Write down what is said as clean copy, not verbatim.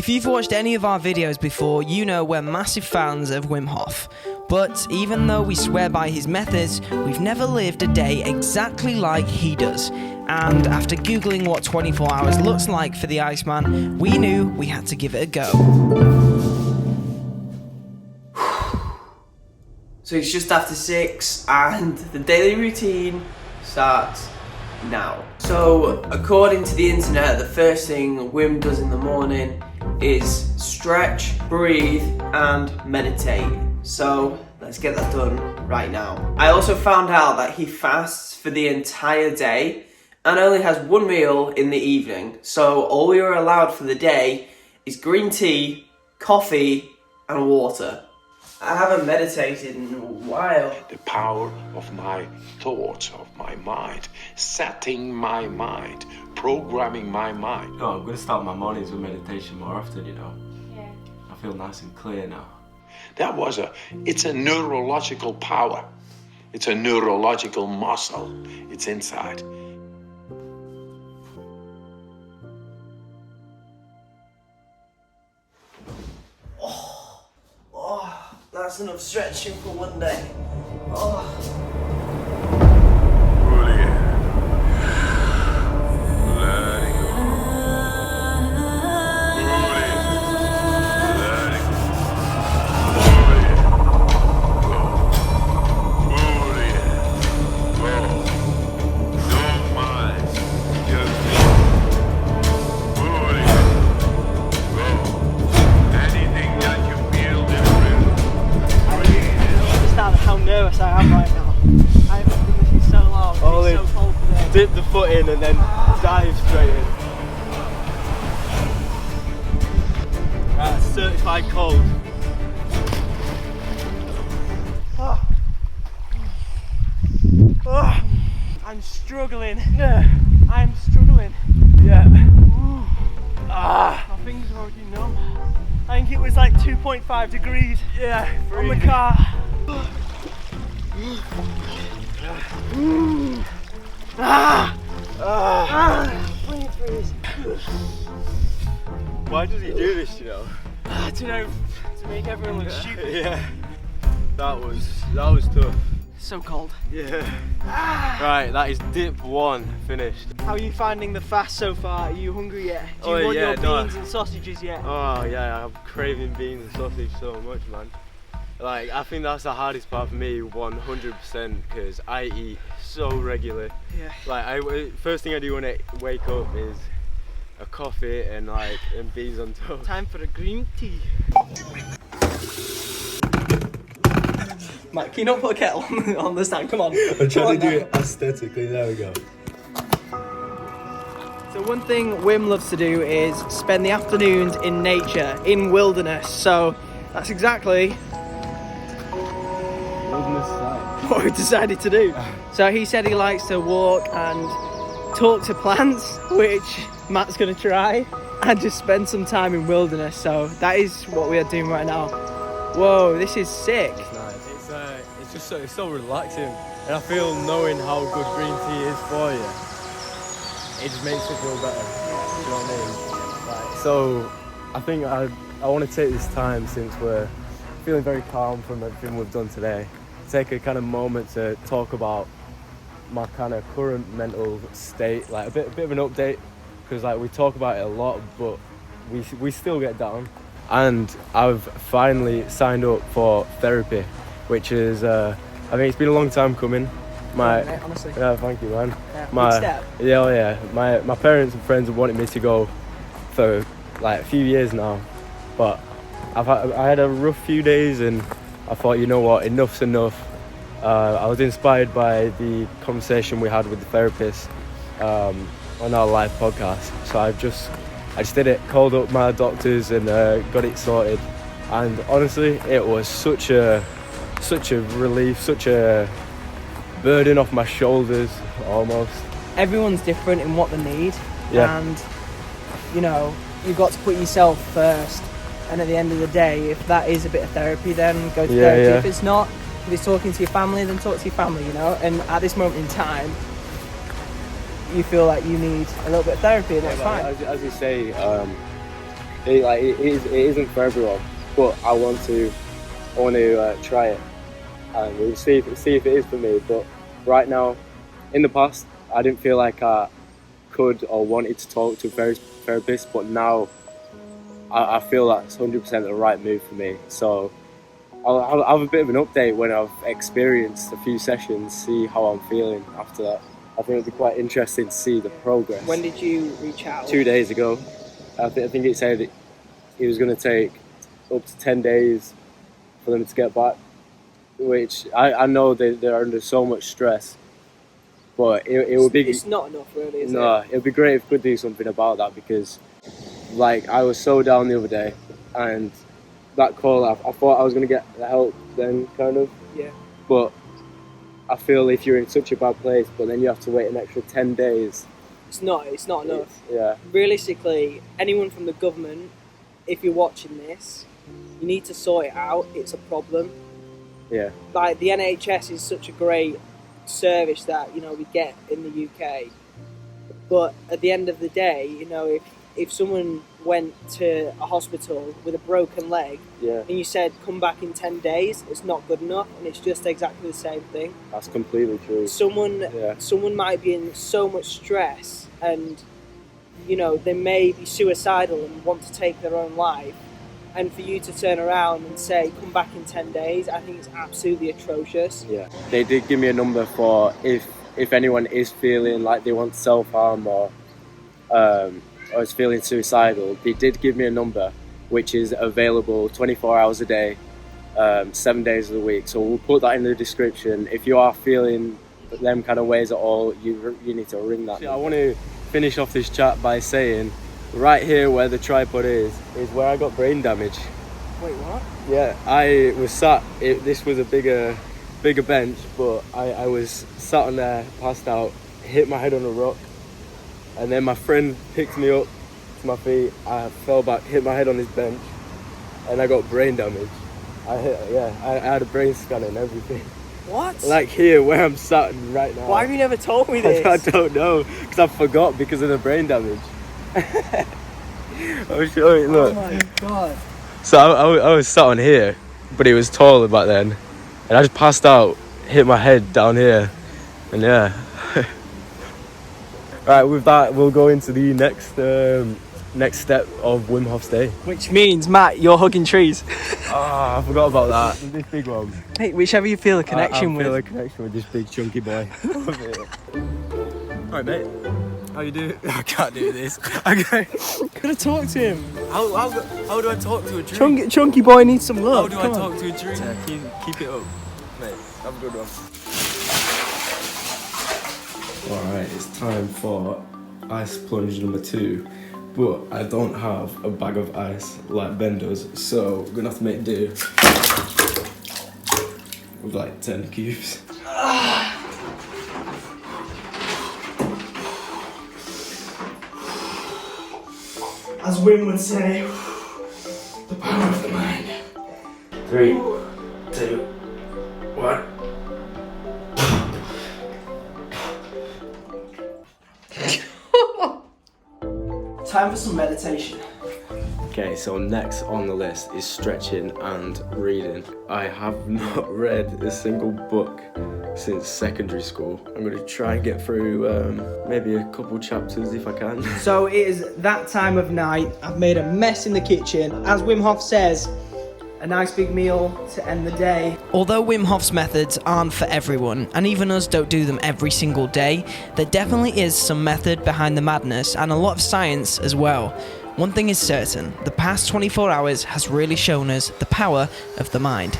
If you've watched any of our videos before, you know we're massive fans of Wim Hof. But even though we swear by his methods, we've never lived a day exactly like he does. And after Googling what 24 hours looks like for the Iceman, we knew we had to give it a go. So it's just after 6 and the daily routine starts now. So according to the internet, the first thing Wim does in the morning is stretch, breathe and meditate. So let's get that done right now. I also found out that he fasts for the entire day and only has one meal in the evening. So all we are allowed for the day is green tea, coffee and water. I haven't meditated in a while. The power of my thoughts, of my mind, setting my mind, programming my mind. No, I'm going to start my mornings with meditation more often, you know. Yeah. I feel nice and clear now. It's a neurological power. It's a neurological muscle. It's inside. That's enough stretching for one day. How nervous I am right now. I haven't done this in so long. It's so cold today. Dip the foot in and then dive straight in. That's certified cold. I'm struggling. I'm struggling. Yeah. My fingers are already numb. I think it was like 2.5 degrees on the car. Why does he do this, you know? I don't know, to make everyone look stupid. Yeah. That was tough. So cold. Yeah. Right, that is dip 1 finished. How are you finding the fast so far? Are you hungry yet? Do you want your beans and sausages yet? Oh yeah, I'm craving beans and sausage so much, man. Like, I think that's the hardest part for me, 100%, because I eat so regularly. Yeah. Like, first thing I do when I wake up is a coffee and beans on toast. Time for a green tea. Mike, can you not put a kettle on the stand? Come on. I'm trying to do it aesthetically, there we go. So one thing Wim loves to do is spend the afternoons in nature, in wilderness. So that's exactly what we decided to do. So he said he likes to walk and talk to plants, which Matt's going to try, and just spend some time in wilderness. So that is what we are doing right now. Whoa, this is sick. It's nice. It's so relaxing, and I feel knowing how good green tea is for you, it just makes it feel better. You know what I mean? So I think I want to take this time, since we're feeling very calm from everything we've done today, take a kind of moment to talk about my kind of current mental state, like a bit of an update, because like we talk about it a lot, but we still get down. And I've finally signed up for therapy, which is I think it's been a long time coming. Honestly. Yeah, thank you, man. Big step. Yeah. My parents and friends have wanted me to go for like a few years now, but I had a rough few days, and I thought, you know what, enough's enough. I was inspired by the conversation we had with the therapist on our live podcast, so I just did it, called up my doctors and got it sorted. And honestly, it was such a relief, such a burden off my shoulders almost. Everyone's different in what they need, Yeah. and you know, you've got to put yourself first. And at the end of the day, if that is a bit of therapy, then go to therapy. Yeah. If it's not, if it's talking to your family, then talk to your family, you know. And at this moment in time, you feel like you need a little bit of therapy, and that's fine. As you say, it isn't for everyone, but I want to try it, and we'll see if it is for me. But right now, in the past, I didn't feel like I could or wanted to talk to a therapist, but now I feel that's 100% the right move for me. So I'll have a bit of an update when I've experienced a few sessions, see how I'm feeling after that. I think it'd be quite interesting to see the progress. When did you reach out? 2 days ago. I think it said it was going to take up to 10 days for them to get back, which I know they're under so much stress, but it would be... It's not enough, really, is it? No, it would be great if we could do something about that, because like I was so down the other day, and that call, I thought I was going to get the help then, kind of. Yeah. But I feel if you're in such a bad place, but then you have to wait an extra 10 days. It's not enough. Yeah. Realistically, anyone from the government, if you're watching this, you need to sort it out. It's a problem. Yeah. Like, the NHS is such a great service that, you know, we get in the UK. But at the end of the day, you know, if someone went to a hospital with a broken leg, Yeah. and you said come back in 10 days, it's not good enough, and it's just exactly the same thing. That's completely true. Someone might be in so much stress, and you know, they may be suicidal and want to take their own life, and for you to turn around and say come back in 10 days, I think it's absolutely atrocious. Yeah. They did give me a number for if anyone is feeling like they want self-harm or is feeling suicidal. They did give me a number which is available 24 hours a day, 7 days of the week. So we'll put that in the description. If you are feeling them kind of ways at all, you need to ring that. I want to finish off this chat by saying, right here where the tripod is where I got brain damage. Wait, what? Yeah, I was sat, this was a bigger bench, but I was sat on there, passed out, hit my head on a rock, and then my friend picked me up to my feet. I fell back, hit my head on his bench, and I got brain damage. I had a brain scan and everything. What? Like here, where I'm sat right now. Why have you never told me this? I don't know, because I forgot because of the brain damage. I'll show you, look. Oh my god. So I was sat on here, but it was taller back then, and I just passed out, hit my head down here, and yeah. Right, with that, we'll go into the next step of Wim Hof's day. Which means, Matt, you're hugging trees. Ah, I forgot about that. This big one. Hey, whichever you feel a connection with. I feel a connection with this big chunky boy. Alright, mate. How you doing? I can't do this. Okay. Gotta talk to him. How do I talk to a tree? Chunky boy needs some love. How do I talk to a tree? Keep it up. Mate, have a good one. Alright, it's time for ice plunge number 2. But I don't have a bag of ice like Ben does, so we're gonna have to make do with like 10 cubes. As Wim would say, the power of the mind. 3, 2, 1. Time for some meditation. Okay, so next on the list is stretching and reading. I have not read a single book since secondary school. I'm going to try and get through maybe a couple chapters if I can. So it is that time of night. I've made a mess in the kitchen. As Wim Hof says, a nice big meal to end the day. Although Wim Hof's methods aren't for everyone, and even us don't do them every single day, there definitely is some method behind the madness and a lot of science as well. One thing is certain, the past 24 hours has really shown us the power of the mind.